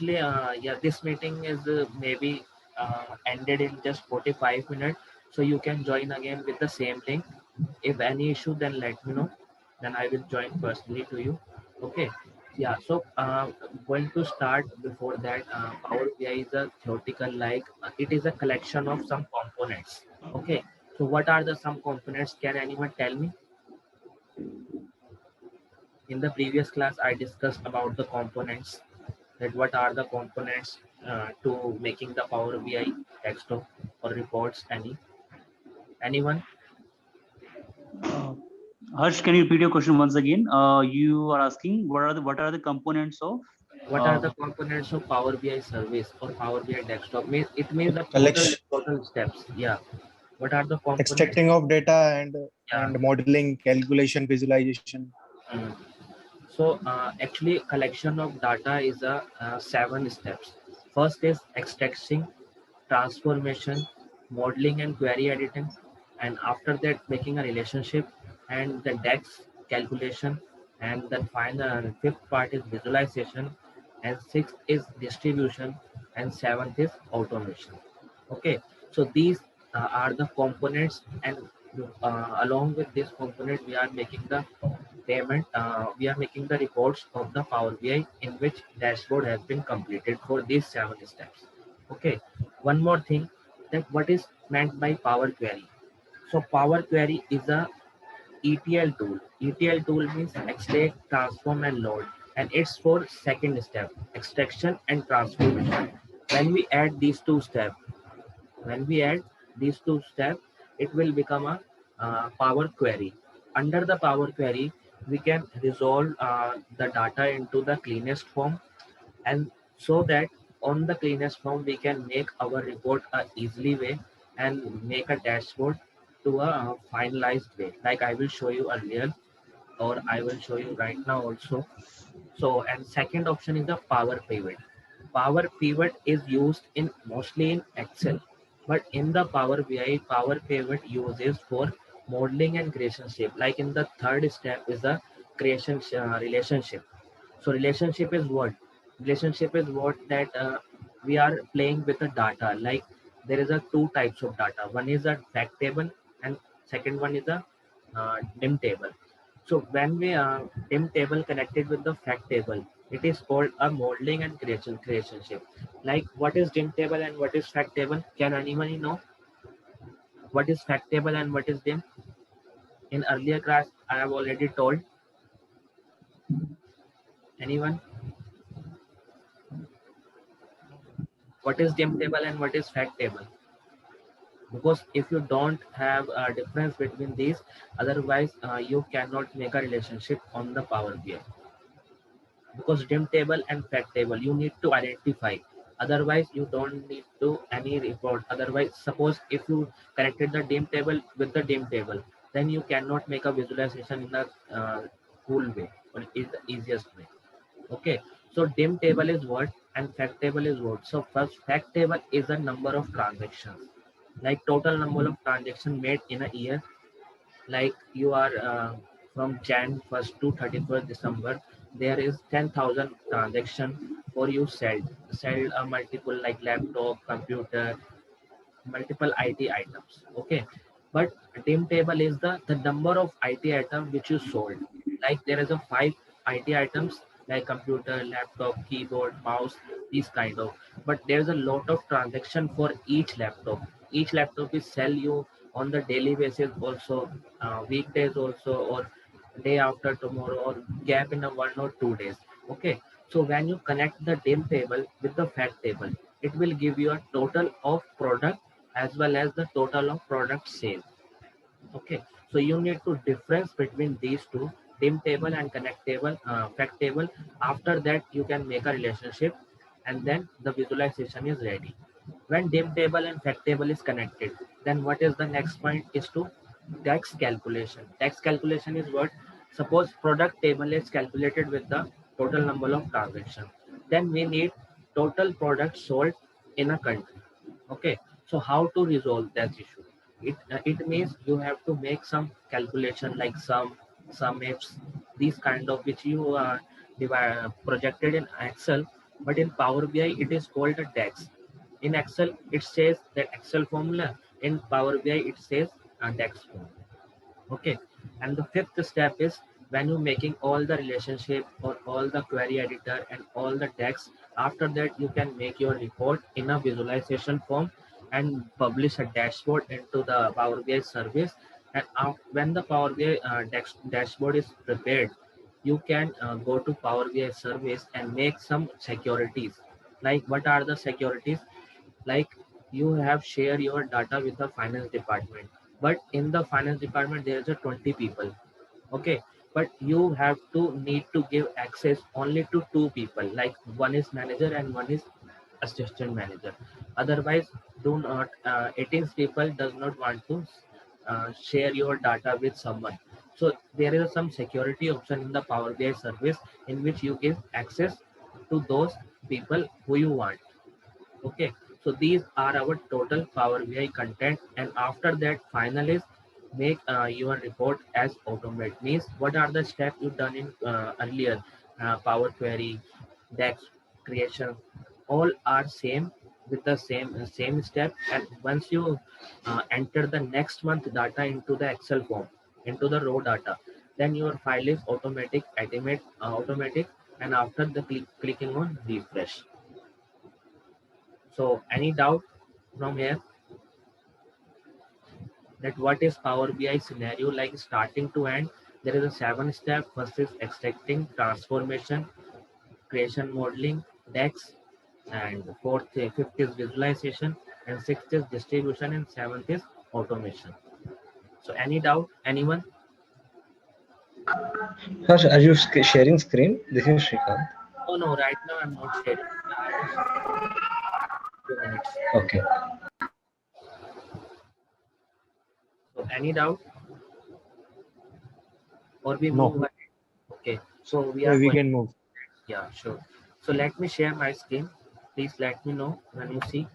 actually, yeah, this meeting is maybe ended in just 45 minutes. So you can join again with the same link. If any issue, then let me know. Then I will join personally to you. Okay. Yeah. So going to start before that, Power BI is a theoretical like it is a collection of some components. Okay. So what are the some components? Can anyone tell me? In the previous class, I discussed about the components. That what are the components to making the Power BI desktop or reports? Anyone? Uh, Harsh, can you repeat your question once again? You are asking what are the components of What are the components of Power BI service or Power BI desktop? It means the Collection, total steps. Yeah. What are the components? extracting of data Yeah. and modeling, calculation, visualization. Mm. So actually, collection of data is a 7 steps. First is extracting, transformation, modeling and query editing, and after that making a relationship, and the DEX calculation, and then final fifth part is visualization, and sixth is distribution, and seventh is automation. Okay, so these are the components, and along with this component, we are making the payment. We are making the reports of the Power BI in which dashboard has been completed for these 7 steps. Okay, one more thing that what is meant by Power Query. So Power Query is a ETL tool. ETL tool means extract, transform, and load, and it's for second step, extraction and transformation. When we add these two steps, when we add these two steps, it will become a Power Query. Under the Power Query, we can resolve the data into the cleanest form, and so that on the cleanest form we can make our report a easily way and make a dashboard to a finalized way. Like I will show you earlier, or I will show you right now also. So, and second option is the Power Pivot. Power Pivot is used in mostly in Excel, but in the Power BI, Power Pivot uses for modeling and relationship. Like in the third step is the creation relationship. So relationship is what? Relationship is what that we are playing with the data. Like there is a two types of data. One is a fact table, and second one is a dim table. So when we dim table connected with the fact table, it is called a modeling and creation relationship. Like what is dim table and what is fact table? Can anybody know what is fact table and what is dim? In earlier class, I have already told. Anyone? What is dim table and what is fact table? Because if you don't have a difference between these, otherwise you cannot make a relationship on the Power BI. Because dim table and fact table you need to identify, otherwise you don't need to any report. Otherwise, suppose if you connected the dim table with the dim table, then you cannot make a visualization in a cool way or is the easiest way. Okay, so dim table is what and fact table is what. So first, fact table is the number of transactions, like total number of transactions made in a year. Like you are from Jan 1st to 31st December, there is 10,000 transaction for you sell a multiple like laptop, computer, multiple IT items. Okay, but dim table is the number of IT items which you sold. Like there is a 5 IT items like computer, laptop, keyboard, mouse, these kind of. But there's a lot of transaction for each laptop. Each laptop is sell you on the daily basis also, weekdays also, or day after tomorrow, or gap in a 1 or 2 days. Okay, so when you connect the dim table with the fact table, it will give you a total of product as well as the total of product sale. Okay, so you need to difference between these two, dim table and connect table, fact table. After that you can make a relationship, and then the visualization is ready. When dim table and fact table is connected, then what is the next point is to tax calculation. Tax calculation is what? Suppose product table is calculated with the total number of transactions, then we need total products sold in a country. Okay, so how to resolve that issue? It means you have to make some calculation like some ifs, these kind of which you projected in Excel. but in Power BI it is called a DAX. In Excel it says that Excel formula. In Power BI it says a DAX formula. Okay, and the fifth step is when you're making all the relationship or all the query editor and all the text. After that you can make your report in a visualization form and publish a dashboard into the Power BI service. And when the Power BI dashboard is prepared, you can go to Power BI service and make some securities. Like what are the securities? Like you have share your data with the finance department, but in the finance department there is a 20 people. Okay, but you have to need to give access only to two people, like one is manager and one is assistant manager. Otherwise do not 18 people does not want to share your data with someone. So there is some security option in the Power BI service in which you give access to those people who you want. Okay, so these are our total Power BI content, and after that final is make your report as automate. Means what are the steps you done in earlier, Power Query, DAX creation, all are same with the same step. And once you enter the next month data into the Excel form, into the raw data, then your file is automatic, and after the clicking on refresh. So any doubt from here that what is Power BI scenario like starting to end? There is a 7 step. First is extracting, transformation, creation, modeling, DEX, and fifth is visualization, and sixth is distribution, and seventh is automation. So any doubt, anyone? Harsh, are you sharing screen? This is Shrikant. Oh no, right now I'm not sharing. I will share 2 minutes. Okay. So any doubt, or we No. move ahead? Okay, so we Yeah, are we going. can move. Yeah, sure. So let me share my screen. Please let me know when you see.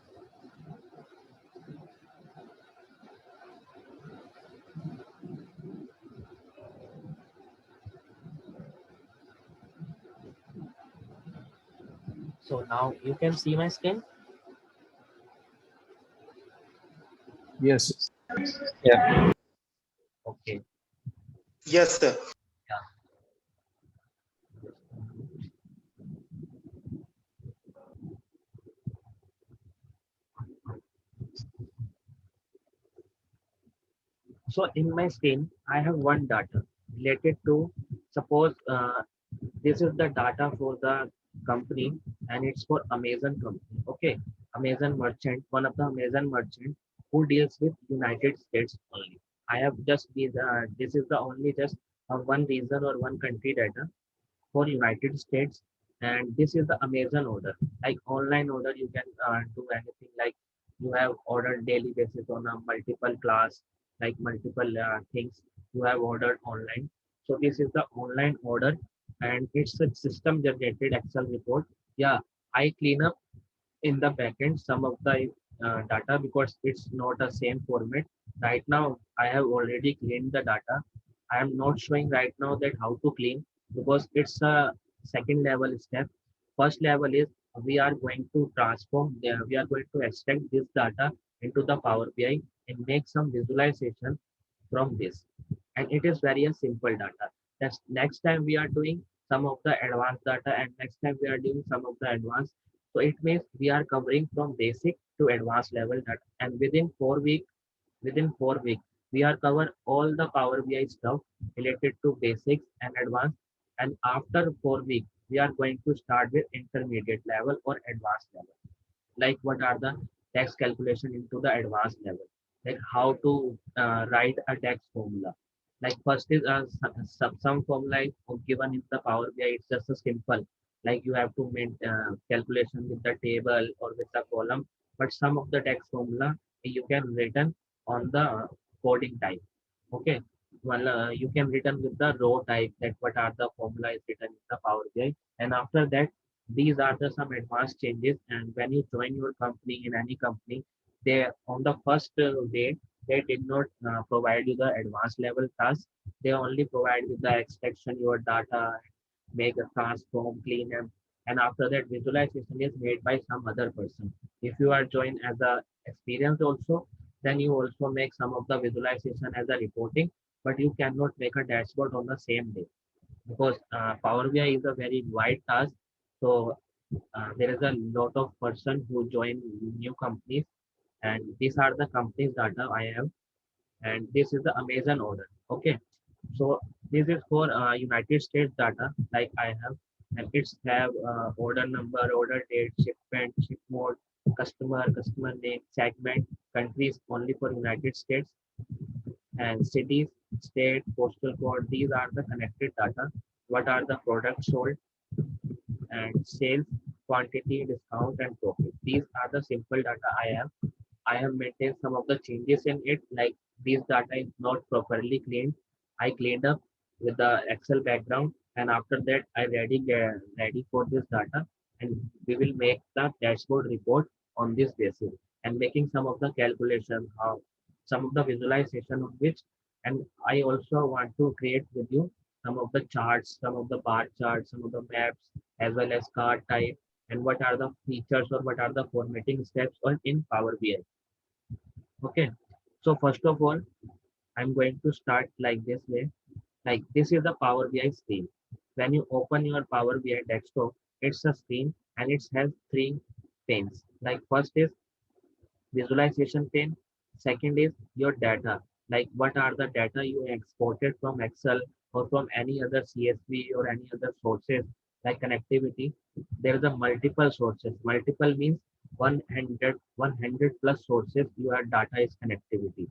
So now you can see my screen. Yes. Yeah. Okay. Yes, sir. Yeah. So in my screen, I have one data related to, suppose this is the data for the company and it's for Amazon company. Okay. Amazon merchant, one of the Amazon merchant who deals with United States only. I have just this is the only just one region or one country data for United States, and this is the Amazon order. Like online order, you can do anything. Like you have ordered daily basis on a multiple class, like multiple things you have ordered online. So this is the online order, and it's a system generated Excel report. Yeah, I clean up in the backend some of the data because it's not a same format. Right now, I have already cleaned the data. I am not showing right now that how to clean because it's a second level step. First level is we are going to transform, we are going to extract this data into the Power BI and make some visualization from this. And it is very a simple data. That's next time we are doing some of the advanced data, and next time we are doing some of the advanced. So it means we are covering from basic to advanced level data. And within 4 weeks, we are cover all the Power BI stuff related to basics and advanced. And after 4 weeks, we are going to start with intermediate level or advanced level. Like what are the tax calculation into the advanced level, like how to write a tax formula. Like first is some formula is given in the Power BI. It's just a simple, like you have to make calculation with the table or with the column. But some of the tax formula you can written on the coding type. Okay, well you can written with the row type, that what are the formula is written in the Power BI. And after that, these are the some advanced changes. And when you join your company in any company, they on the first day they did not provide you the advanced level task. They only provide you the extraction your data, make a transform, clean them. and after that visualization is made by some other person. If you are joined as a experienced also, then you also make some of the visualization as a reporting, but you cannot make a dashboard on the same day because Power BI is a very wide task. So there is a lot of person who join new companies, and these are the companies data I have, and this is the Amazon order. Okay, so this is for United States data like I have, and it's have order number, order date, shipment, ship mode, customer name, segment, countries only for United States, and cities, state, postal code. These are the connected data. What are the products sold and sales, quantity, discount, and profit. These are the simple data I have. I have maintained some of the changes in it, like this data is not properly cleaned. I cleaned up with the Excel background, and after that, I ready for this data, and we will make the dashboard report on this basis, and making some of the calculation, some of the visualization of which, and I also want to create with you some of the charts, some of the bar charts, some of the maps, as well as card type, and what are the features or what are the formatting steps on in Power BI. Okay, so first of all, I'm going to start like this way. Like this is the Power BI screen. When you open your Power BI desktop, it's a screen and it has three panes. Like first is visualization pane. Second is your data. Like what are the data you exported from Excel or from any other CSV or any other sources like connectivity. There is a multiple sources. Multiple means 100 plus sources your data is connectivity.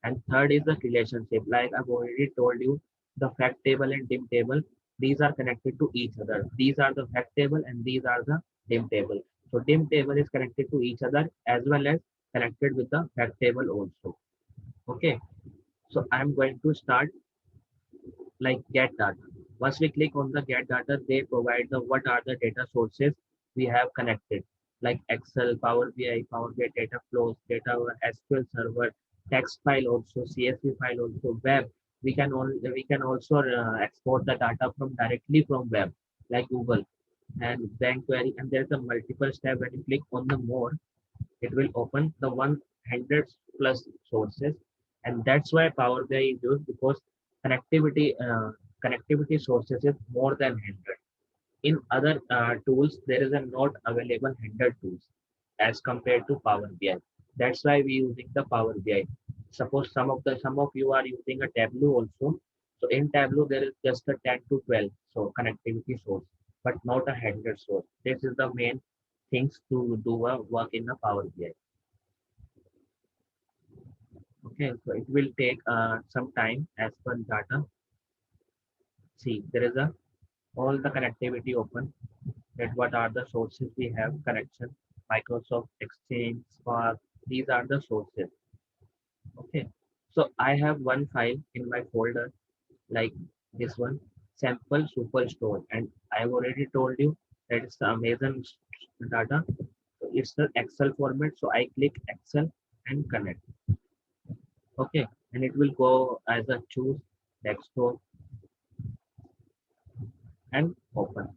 And third is the relationship. Like I've already told you, the fact table and dim table, these are connected to each other. These are the fact table and these are the dim table. So dim table is connected to each other as well as connected with the fact table also. Okay, so I'm going to start like get data. Once we click on the get data, they provide the what are the data sources we have connected, like Excel, Power BI, Power BI data flows, data SQL server, text file also, CSV file also, web. We can also export the data from directly from web, like Google and bank query. And there's a multiple step. When you click on the more, it will open the 100 plus sources, and that's why Power BI is used because connectivity sources is more than 100. In other tools there is a not available 100 tools as compared to Power BI. That's why we using the Power BI. Suppose some of you are using a Tableau also. So in Tableau there is just a 10 to 12 so connectivity source, but not a 100 source. This is the main things to do a work in the Power BI. Okay, so it will take some time as per data. See, there is a all the connectivity open. That what are the sources we have connection? Microsoft Exchange, Spark. These are the sources. Okay, so I have one file in my folder like this one, sample superstore, and I have already told you that it's the Amazon data. So it's the Excel format. So I click Excel and connect. Okay, and it will go as a choose desktop and open.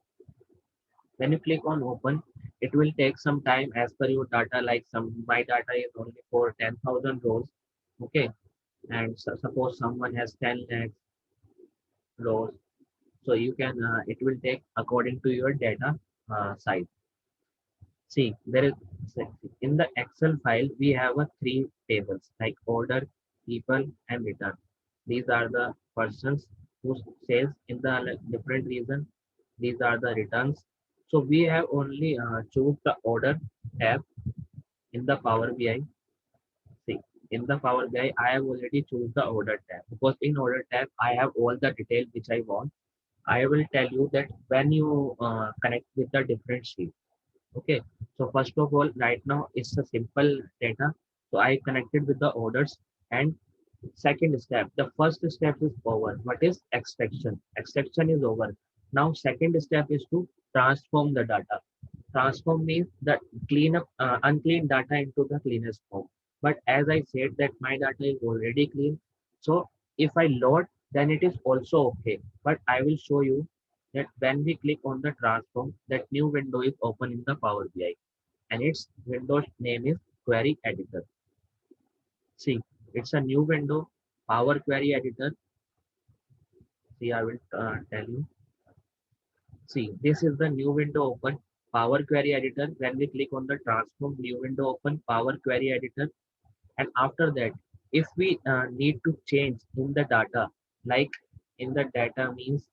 When you click on open, it will take some time as per your data. Like my data is only for 10,000 rows. Okay, and suppose someone has 10 lakh rows, so you can it will take according to your data size. See, there is in the Excel file we have a three tables like order, people, and return. These are the persons who sales in the different region. These are the returns. So we have only choose the order tab in the Power BI. See, in the Power BI, I have already choose the order tab because in order tab I have all the detail which I want. I will tell you that when you connect with the different sheet. Okay, so first of all, right now it's a simple data. So I connected with the orders, and second step, the first step is over. What is extraction? Extraction is over. Now second step is to transform the data. Transform means that clean up unclean data into the cleanest form. But as I said that my data is already clean. So if I load, then it is also okay. But I will show you that when we click on the transform, that new window is open in the Power BI, and its window name is Query Editor. See, it's a new window, Power Query Editor. See, I will tell you. See, this is the new window open, Power Query Editor. When we click on the transform, new window open, Power Query Editor. And after that, if we need to change in the data, like in the data means,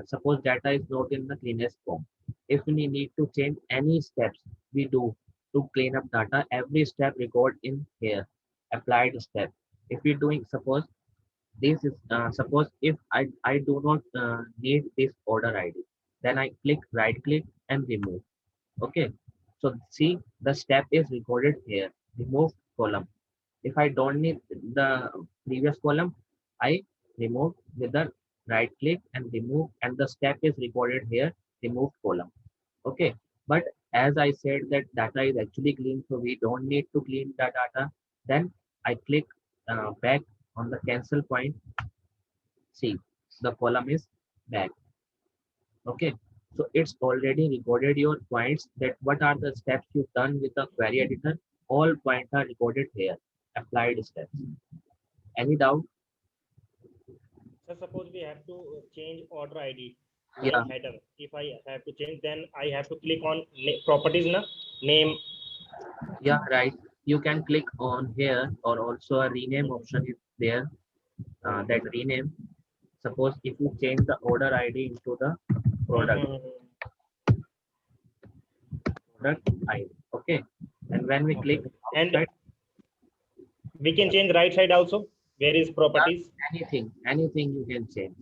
suppose data is not in the cleanest form. If we need to change any steps we do to clean up data, every step record in here, applied step. If we're doing, this is suppose if I do not need this order ID, then I click right click and remove. Okay, so see the step is recorded here, remove column. If I don't need the previous column, I remove with the right click and remove, and the step is recorded here, remove column. Okay, but as I said that data is actually clean, so we don't need to clean the data. Then I click back on the cancel point. See, the column is back. Okay, so it's already recorded your points, that what are the steps you've done with the query editor. All points are recorded here, applied steps. Any doubt? So suppose we have to change order ID Yeah. in header. If I have to change, then I have to click on properties, na? Name. Yeah, right. You can click on here, or also a rename option is there. That rename. Suppose if you change the order ID into the product ID. Okay. And when we click And outside, we can change right side also. Where is properties? anything you can change.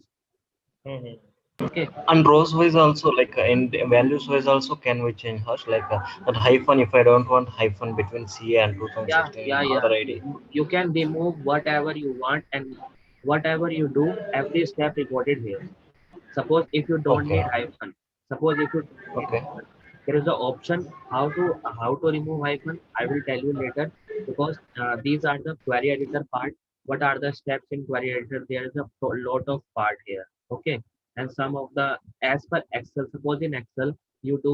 Okay. And rows wise also, like in the values wise also, can we change Harsh? Like that hyphen, if I don't want hyphen between CA and 2016 Yeah. other ID. You can remove whatever you want, and whatever you do, every step recorded here. Suppose if you don't Okay. need hyphen, suppose if you don't need Okay. hyphen, there is an option how to remove hyphen. I will tell you later, because these are the query editor part. What are the steps in query editor? There is a lot of part here. Okay, and some of the, as per Excel, suppose in Excel you do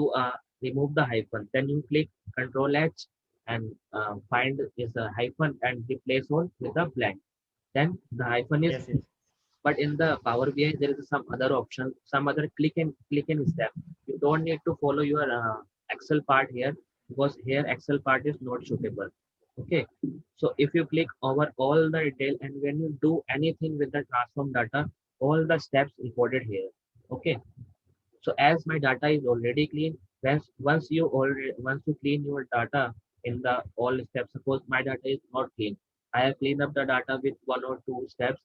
remove the hyphen, then you click Control H and find is a hyphen and replace all with a blank. Then the hyphen is, Yes. but in the Power BI there is some other option, some other click in step. You don't need to follow your Excel part here, because here Excel part is not suitable. Okay, so if you click over all the detail, and when you do anything with the transform data, all the steps recorded here. Okay, so as my data is already clean, once you clean your data in the all steps, suppose my data is not clean, I have cleaned up the data with one or two steps,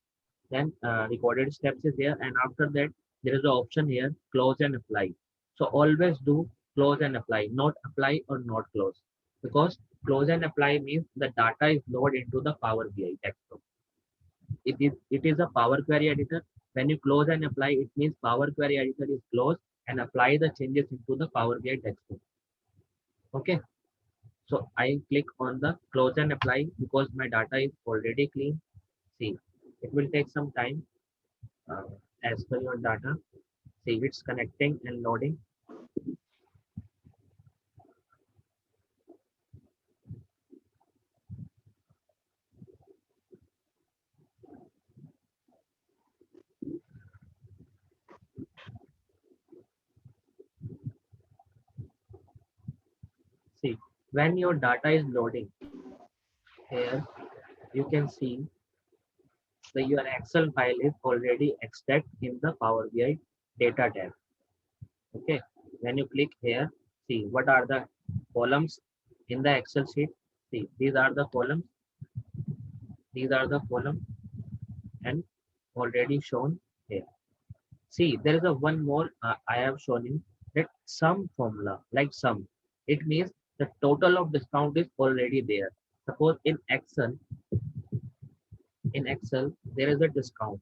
then recorded steps is there, and after that there is an option here, close and apply. So always do close and apply, not apply or not close, because close and apply means the data is loaded into the Power BI desktop. It is a Power Query Editor. When you close and apply, it means Power Query Editor is closed, and apply the changes into the Power BI desktop. Okay, so I click on the close and apply, because my data is already clean. See, it will take some time uh, as per your data. See, it's connecting and loading. See, when your data is loading, here you can see that your Excel file is already extract in the Power BI data tab. Okay, when you click here, see what are the columns in the Excel sheet. See, these are the columns, and already shown here. See, there is a one more I have shown in that sum formula, like sum. It means the total of discount is already there. Suppose in Excel there is a discount,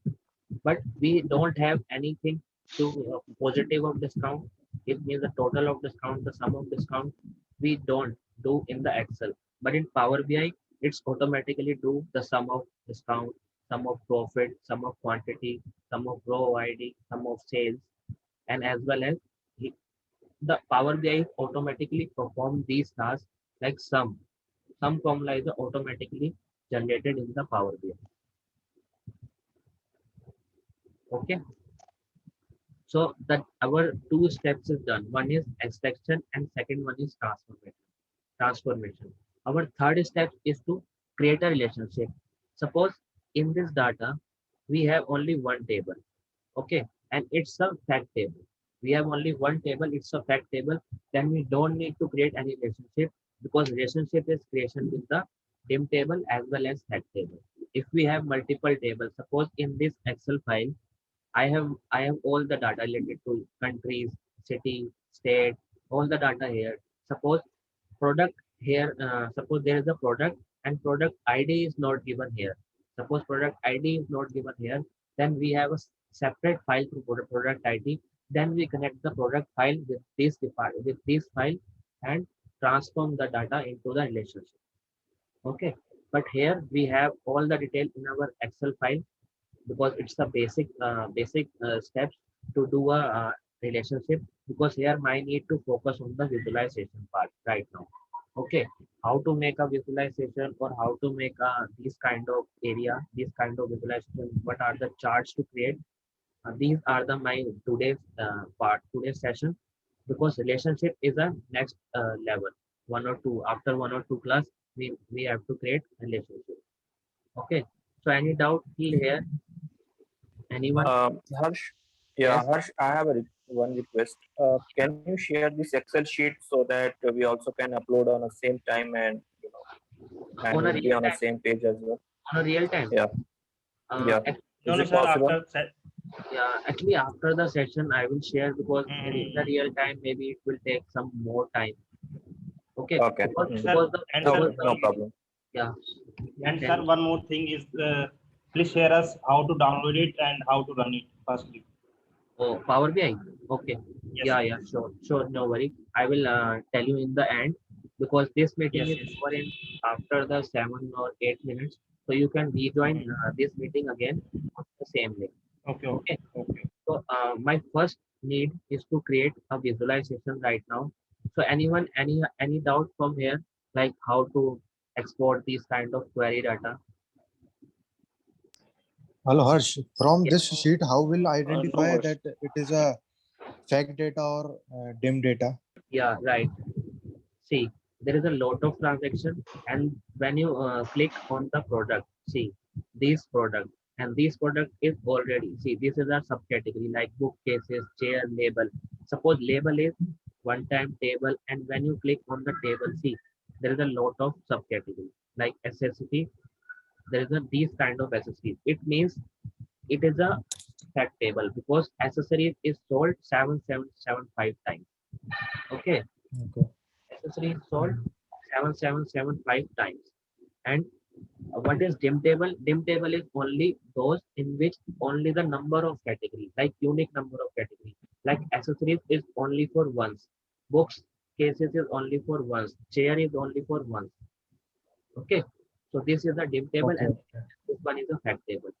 but we don't have anything to positive of discount. It means the total of discount, the sum of discount, we don't do in the Excel. But in Power BI, it's automatically do the sum of discount, sum of profit, sum of quantity, sum of row ID, sum of sales. and as well as the Power BI automatically perform these tasks like some formula is automatically generated in the Power BI. Okay, so that our two steps is done. One is extraction and second one is transformation. Our third step is to create a relationship. Suppose in this data we have only one table, okay, and it's a fact table. We have only one table, it's a fact table. Then we don't need to create any relationship, because relationship is creation with the dim table as well as fact table. If we have multiple tables, suppose in this Excel file I have all the data related to countries, city, state, all the data here. Suppose product here, suppose there is a product and product ID is not given here. Suppose product ID is not given here, then we have a separate file to product ID. Then we connect the product file with this file and transform the data into the relationship. Okay, but here we have all the detail in our Excel file, because it's the basic steps to do a relationship, because here I need to focus on the visualization part right now. Okay, how to make a visualization or how to make this kind of area, this kind of visualization, what are the charts to create. These are the my today's session, because relationship is a next level, one or two, after one or two class we have to create relationship. Okay, so any doubt till here, anyone? Harsh, yeah, Yes. Harsh, I have one request. Can you share this Excel sheet so that we also can upload on the same time, and and On a we'll be real on the time, same page as well? on a real time. Yeah, yeah. No, Is no, it sir. possible? Yeah, actually after the session I will share, because in the real time maybe it will take some more time. Okay, Okay. because Mhm. because the And Okay, because sir, the no problem. yeah. and Tell sir, me. one more thing is, please share us how to download it and how to run it firstly. Oh, Power BI. Okay. Yes, Yeah, sir. yeah, sure, no worry. I will tell you in the end, because this meeting Yes, is yes. over in after the 7 or 8 minutes. So you can rejoin this meeting again on the same link. Okay, Okay. okay, okay. So my first need is to create a visualization right now. So anyone, any doubt from here, like how to export these kind of query data? Hello, Harsh. From Yeah, this sheet, how will No identify worries. that it is a fact data or dim data? yeah, right. See, there is a lot of transaction, and when you click on the product, see this product, and this product is already, see, this is a subcategory like bookcases, chair, label. Suppose label is one time table, and when you click on the table, see there is a lot of subcategory like accessory. There is a these kind of accessories. It means it is a fact table, because accessories is sold 7775 times. Okay, Okay. accessory is sold 7775 times. And what is dim table? Dim table is only those in which only the number of categories, like unique number of categories. Like accessories is only for once. Books cases is only for once. Chair is only for once. Okay. So this is a dim table Okay. and this one is a fact table.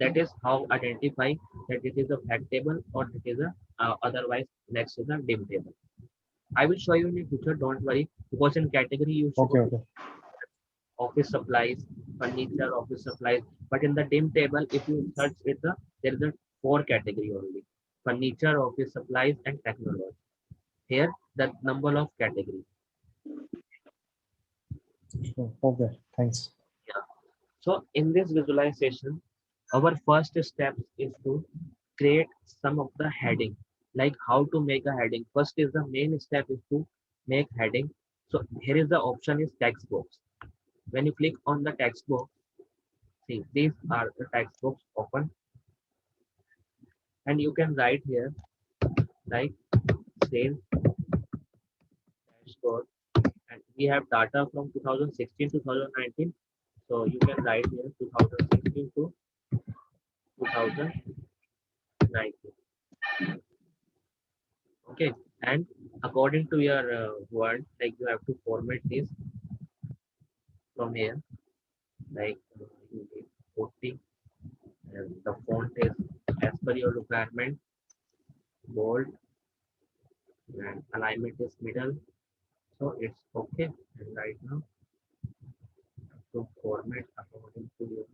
That is how identify that it is a fact table or it is a otherwise next is a dim table. I will show you in the future, don't worry, because in category you show Okay. Okay. office supplies, furniture, office supplies. But in the dim table, if you search it, there is a four category only: furniture, office supplies, and technology. Here, the number of category. Okay. Thanks. Yeah. So in this visualization, our first step is to create some of the heading, like how to make a heading. First is the main step is to make heading. So here is the option is text box. When you click on the text box, see these are the text box open, and you can write here like sales dashboard, and we have data from 2016 to 2019. So you can write here 2016 to 2019. Okay, and according to your word, like you have to format this from here, like you need 40, and the font is as per your requirement. bold, and alignment is middle. So it's okay. And right now to format according to your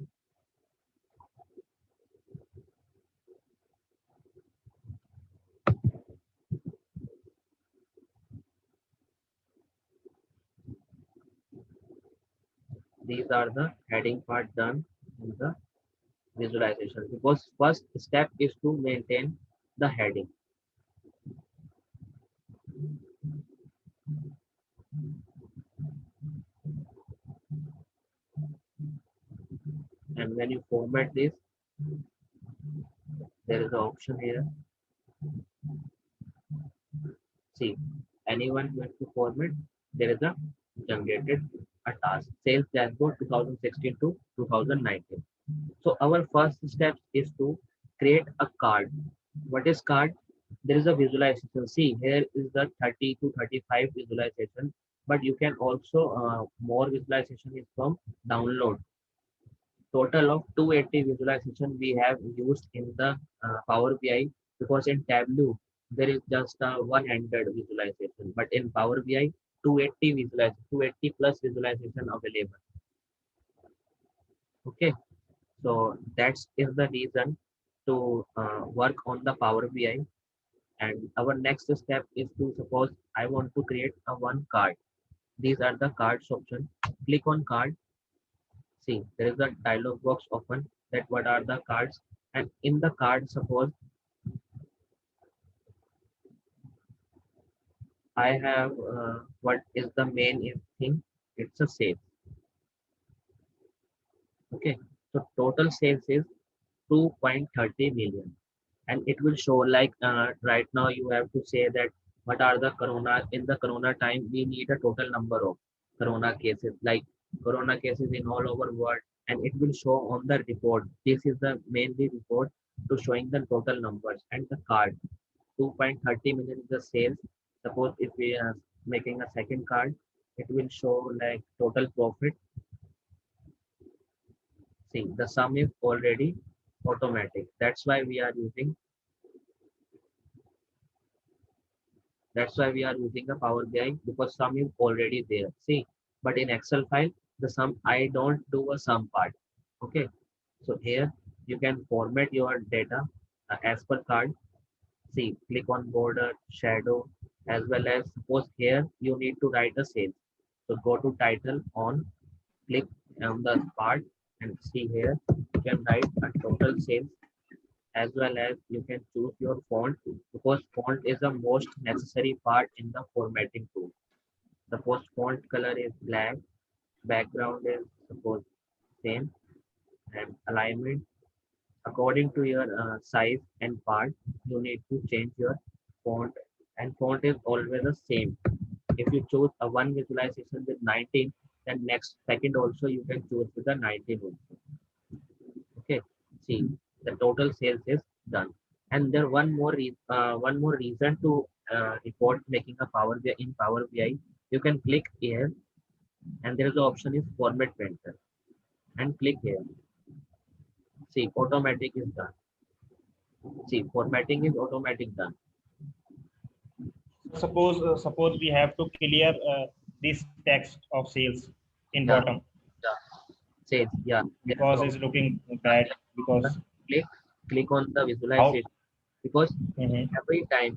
these are the heading part done in the visualization, because first step is to maintain the heading. And when you format this, there is an option here. See, anyone who wants to format, there is a generated a task. Sales dashboard 2016 to 2019. So our first step is to create a card. What is card? There is a visualization. See, here is the 30 to 35 visualization, but you can also more visualization is from download. Total of 280 visualization we have used in the Power BI, because in Tableau there is just a one-handed visualization, but in Power BI 280 visualization, 280 plus visualization available. Okay, so that is the reason to work on the Power BI. And our next step is to, suppose I want to create a one card. These are the cards option. Click on card. See, there is a dialog box open that what are the cards, and in the card, suppose I have what is the main thing? It's a sale. Okay, so total sales is 2.30 million, and it will show like right now you have to say that what are the corona in the corona time we need a total number of corona cases, like corona cases in all over world, and it will show on the report. This is the mainly report to showing the total numbers, and the card 2.30 million is the sales. Suppose if we are making a second card, it will show like total profit. See, the sum is already automatic. That's why we are using a Power BI, because sum is already there. See, but in Excel file, the sum, I don't do a sum part. Okay, so here you can format your data as per card. See, click on border, shadow, as well as suppose here you need to write a sales. So go to title on, click on the part, and see here you can write a total sales, as well as you can choose your font, because font is the most necessary part in the formatting tool. Suppose font color is black, background is suppose same, and alignment according to your size and part, you need to change your font, and font is always the same. If you choose a one visualization with 19, then next second also you can choose with the 19 also. Okay, see, the total sales is done. And there one more reason to report making a Power BI in Power BI. You can click here, and there is the option is format painter, and click here. See, automatic is done. See, formatting is automatic done. Suppose we have to clear this text of sales in Yeah. bottom Yeah, sales. Yeah, because it's looking bad. Because click on the visualization, because Mhm.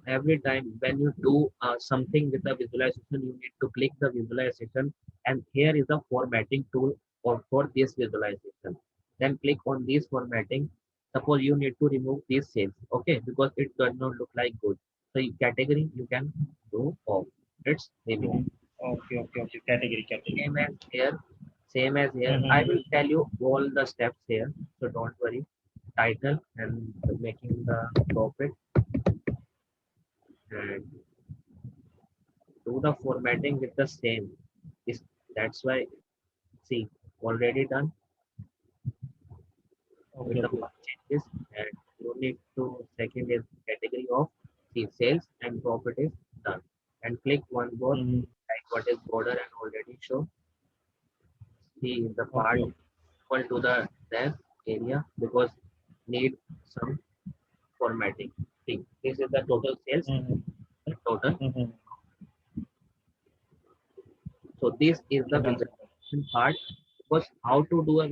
every time when you do something with the visualization, you need to click the visualization, and here is the formatting tool for this visualization. Then click on this formatting. Suppose you need to remove these cells, okay, because it does not look like good. So category you can do off. It's remove. Mhm. Okay. Category. Same as here. Same as here. I Mhm. will tell you all the steps here, so don't worry. Title and making the profit, and do the formatting with the same. Is That's why, see, already done with the Okay. first changes, and you need to second is category of the sales, and profit is done. And click one more, Mhm. like what is border and already show. See, the part Okay. equal to the dash area, because need some formatting. See, this is the total sales Mhm. total. Mhm. So this is the Mhm. visualization part. Because how to do a